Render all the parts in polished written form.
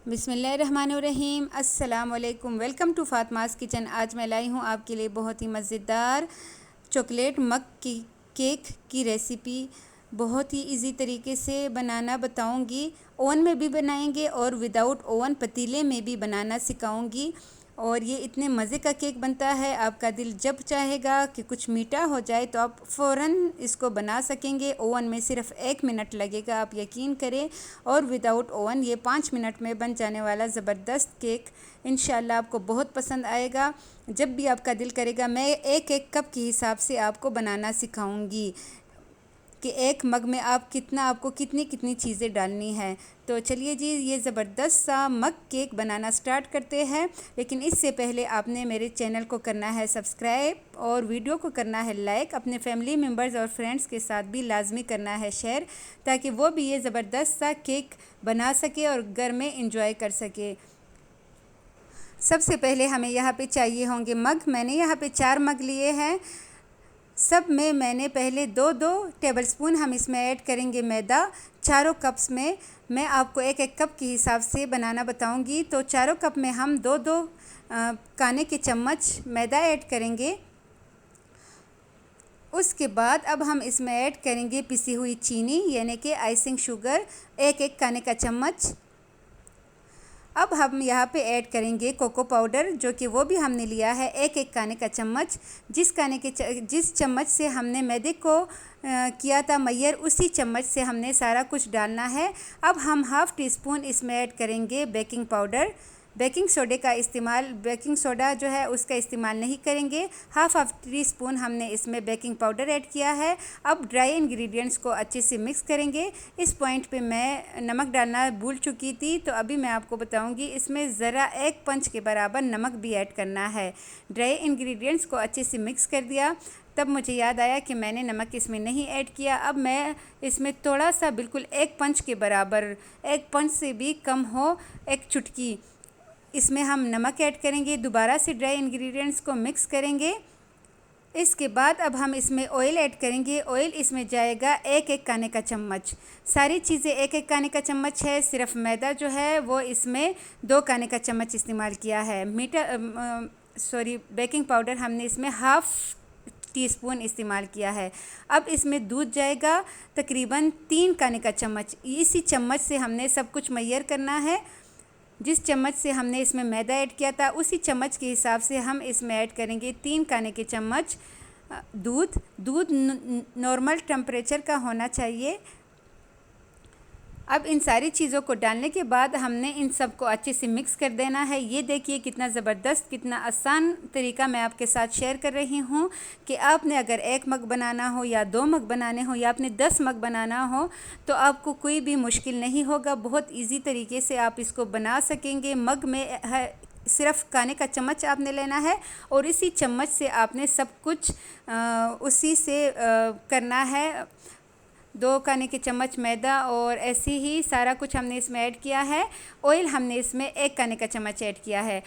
बिस्मिल्लाहिर्रहमानिर्रहीम। अस्सलाम वालेकुम। Welcome to Fatima's kitchen. आज मैं लाई हूँ आपके लिए बहुत ही मज़ेदार चॉकलेट मग की केक की रेसिपी। बहुत ही इजी तरीके से बनाना बताऊँगी। ओवन में भी बनाएंगे और विदाउट ओवन पतीले में भी बनाना सिखाऊंगी। और ये इतने मज़े का केक बनता है, आपका दिल जब चाहेगा कि कुछ मीठा हो जाए तो आप फ़ौरन इसको बना सकेंगे। ओवन में सिर्फ 1 मिनट लगेगा, आप यकीन करें। और विदाउट ओवन ये 5 मिनट में बन जाने वाला ज़बरदस्त केक इंशाल्लाह आपको बहुत पसंद आएगा। जब भी आपका दिल करेगा मैं एक एक कप के हिसाब से आपको बनाना सिखाऊंगी कि एक मग में आपको कितनी कितनी चीज़ें डालनी है। तो चलिए जी, ये ज़बरदस्त सा मग केक बनाना स्टार्ट करते हैं। लेकिन इससे पहले आपने मेरे चैनल को करना है सब्सक्राइब और वीडियो को करना है लाइक। अपने फैमिली मेम्बर्स और फ्रेंड्स के साथ भी लाजमी करना है शेयर, ताकि वो भी ये ज़बरदस्त सा केक बना सके और घर में इंजॉय कर सके। सबसे पहले हमें यहाँ पे चाहिए होंगे मग। मैंने यहाँ पे 4 मग लिए हैं। सब में मैंने पहले 2-2 टेबलस्पून हम इसमें ऐड करेंगे मैदा। चारों कप्स में मैं आपको एक एक कप के हिसाब से बनाना बताऊंगी। तो चारों कप में हम 2-2 खाने के चम्मच मैदा ऐड करेंगे। उसके बाद अब हम इसमें ऐड करेंगे पिसी हुई चीनी, यानी कि आइसिंग शुगर, एक खाने का चम्मच। अब हम यहाँ पे ऐड करेंगे कोको पाउडर, जो कि वो भी हमने लिया है एक खाने का चम्मच। जिस चम्मच से हमने मैदे को किया था मैयर, उसी चम्मच से हमने सारा कुछ डालना है। अब हम हाफ़ टी स्पून इसमें ऐड करेंगे बेकिंग पाउडर। बेकिंग सोडा जो है उसका इस्तेमाल नहीं करेंगे। हाफ़ टी स्पून हमने इसमें बेकिंग पाउडर ऐड किया है। अब ड्राई इंग्रेडिएंट्स को अच्छे से मिक्स करेंगे। इस पॉइंट पे मैं नमक डालना भूल चुकी थी, तो अभी मैं आपको बताऊंगी। इसमें ज़रा 1 पंच के बराबर नमक भी ऐड करना है। ड्राई इंग्रेडिएंट्स को अच्छे से मिक्स कर दिया, तब मुझे याद आया कि मैंने नमक इसमें नहीं ऐड किया। अब मैं इसमें थोड़ा सा, बिल्कुल 1 पंच के बराबर, 1 पंच से भी कम हो, 1 चुटकी इसमें हम नमक ऐड करेंगे। दोबारा से ड्राई इंग्रेडिएंट्स को मिक्स करेंगे। इसके बाद अब हम इसमें ऑयल ऐड करेंगे। ऑयल इसमें जाएगा एक खाने का चम्मच। सारी चीज़ें एक खाने का चम्मच है, सिर्फ मैदा जो है वो इसमें 2 खाने का चम्मच इस्तेमाल किया है। बेकिंग पाउडर हमने इसमें हाफ़ टी स्पून इस्तेमाल किया है। अब इसमें दूध जाएगा तकरीबन 3 खाने का चम्मच। इसी चम्मच से हमने सब कुछ मैयर करना है। जिस चम्मच से हमने इसमें मैदा ऐड किया था, उसी चम्मच के हिसाब से हम इसमें ऐड करेंगे 3 खाने के चम्मच दूध नॉर्मल टेम्परेचर का होना चाहिए। अब इन सारी चीज़ों को डालने के बाद हमने इन सब को अच्छे से मिक्स कर देना है। ये देखिए कितना ज़बरदस्त, कितना आसान तरीका मैं आपके साथ शेयर कर रही हूँ कि आपने अगर 1 मग बनाना हो या 2 मग बनाने हो या आपने 10 मग बनाना हो, तो आपको कोई भी मुश्किल नहीं होगा। बहुत इजी तरीके से आप इसको बना सकेंगे। मग में सिर्फ खाने का चम्मच आपने लेना है और इसी चम्मच से आपने सब कुछ उसी से करना है। 2 खाने के चम्मच मैदा और ऐसे ही सारा कुछ हमने इसमें ऐड किया है। ऑयल हमने इसमें 1 खाने का चम्मच ऐड किया है।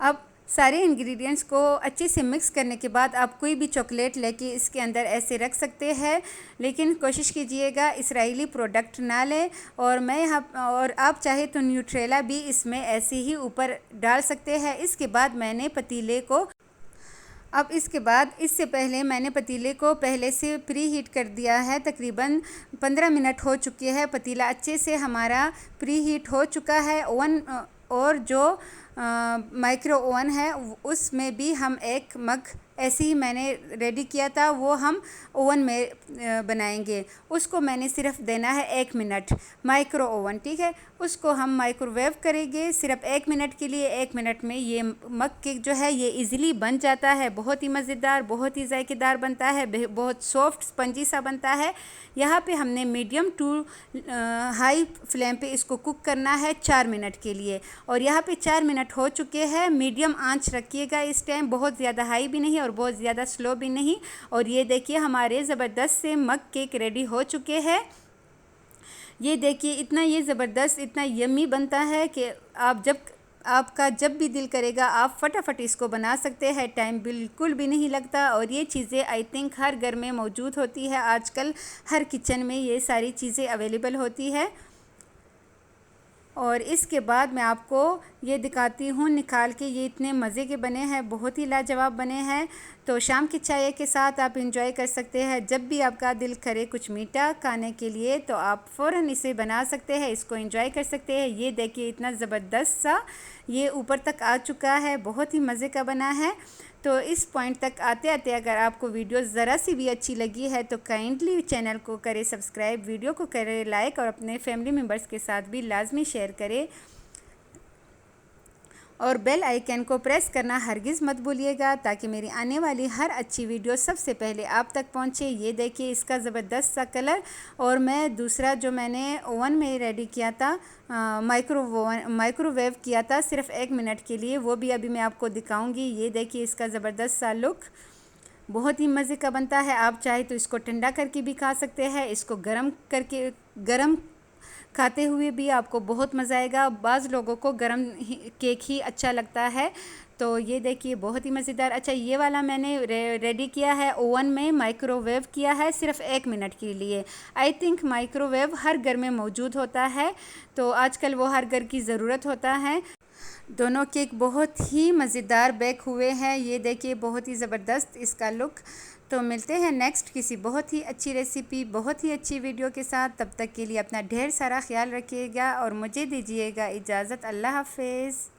अब सारे इंग्रेडिएंट्स को अच्छे से मिक्स करने के बाद आप कोई भी चॉकलेट लेके इसके अंदर ऐसे रख सकते हैं, लेकिन कोशिश कीजिएगा इसराइली प्रोडक्ट ना लें। और आप चाहे तो न्यूट्रेला भी इसमें ऐसे ही ऊपर डाल सकते हैं। इसके बाद मैंने पतीले को इससे पहले मैंने पतीले को पहले से प्री हीट कर दिया है। तकरीबन 15 मिनट हो चुके हैं। पतीला अच्छे से हमारा प्री हीट हो चुका है। ओवन और जो माइक्रो ओवन है उसमें भी हम 1 मग ऐसे ही मैंने रेडी किया था, वो हम ओवन में बनाएंगे। उसको मैंने सिर्फ देना है 1 मिनट, माइक्रो ओवन, ठीक है। उसको हम माइक्रोवेव करेंगे सिर्फ 1 मिनट के लिए। 1 मिनट में ये मग केक जो है ये इजीली बन जाता है। बहुत ही मज़ेदार, बहुत ही जायकेदार बनता है, बहुत सॉफ्ट स्पंजी सा बनता है। यहाँ पे हमने मीडियम टू हाई फ्लेम पे इसको कुक करना है 4 मिनट के लिए। और यहाँ पे 4 मिनट हो चुके हैं। मीडियम आंच रखिएगा इस टाइम, बहुत ज़्यादा हाई भी नहीं और बहुत ज़्यादा स्लो भी नहीं। और ये देखिए हमारे ज़बरदस्त से मग केक रेडी हो चुके हैं। ये देखिए इतना ये ज़बरदस्त, इतना यम्मी बनता है कि आपका जब भी दिल करेगा आप फटाफट इसको बना सकते हैं। टाइम बिल्कुल भी नहीं लगता। और ये चीज़ें आई थिंक हर घर में मौजूद होती है। आजकल हर किचन में ये सारी चीज़ें अवेलेबल होती है। और इसके बाद मैं आपको ये दिखाती हूँ निकाल के। ये इतने मज़े के बने हैं, बहुत ही लाजवाब बने हैं। तो शाम की चाय के साथ आप इंजॉय कर सकते हैं। जब भी आपका दिल करे कुछ मीठा खाने के लिए तो आप फ़ौरन इसे बना सकते हैं, इसको इंजॉय कर सकते हैं। ये देखिए इतना ज़बरदस्त सा ये ऊपर तक आ चुका है, बहुत ही मज़े का बना है। तो इस पॉइंट तक आते आते अगर आपको वीडियो ज़रा सी भी अच्छी लगी है तो काइंडली चैनल को करें सब्सक्राइब, वीडियो को करें लाइक और अपने फैमिली मेम्बर्स के साथ भी लाजमी शेयर करें और बेल आइकन को प्रेस करना हरगिज़ मत भूलिएगा ताकि मेरी आने वाली हर अच्छी वीडियो सबसे पहले आप तक पहुंचे। ये देखिए इसका ज़बरदस्त सा कलर। और मैं दूसरा जो मैंने ओवन में रेडी किया था, माइक्रोवेव किया था सिर्फ 1 मिनट के लिए, वो भी अभी मैं आपको दिखाऊंगी। ये देखिए इसका ज़बरदस्त सा लुक, बहुत ही मज़े का बनता है। आप चाहे तो इसको ठंडा करके भी खा सकते हैं, इसको गरम खाते हुए भी आपको बहुत मज़ा आएगा। बाज़ लोगों को गरम केक ही अच्छा लगता है। तो ये देखिए बहुत ही मज़ेदार। अच्छा, ये वाला मैंने रेडी किया है ओवन में, माइक्रोवेव किया है सिर्फ 1 मिनट के लिए। आई थिंक माइक्रोवेव हर घर में मौजूद होता है, तो आजकल वो हर घर की ज़रूरत होता है। दोनों केक बहुत ही मज़ेदार बेक हुए हैं। ये देखिए बहुत ही ज़बरदस्त इसका लुक। तो मिलते हैं नेक्स्ट किसी बहुत ही अच्छी रेसिपी, बहुत ही अच्छी वीडियो के साथ। तब तक के लिए अपना ढेर सारा ख्याल रखिएगा और मुझे दीजिएगा इजाज़त। अल्लाह हाफ़िज़।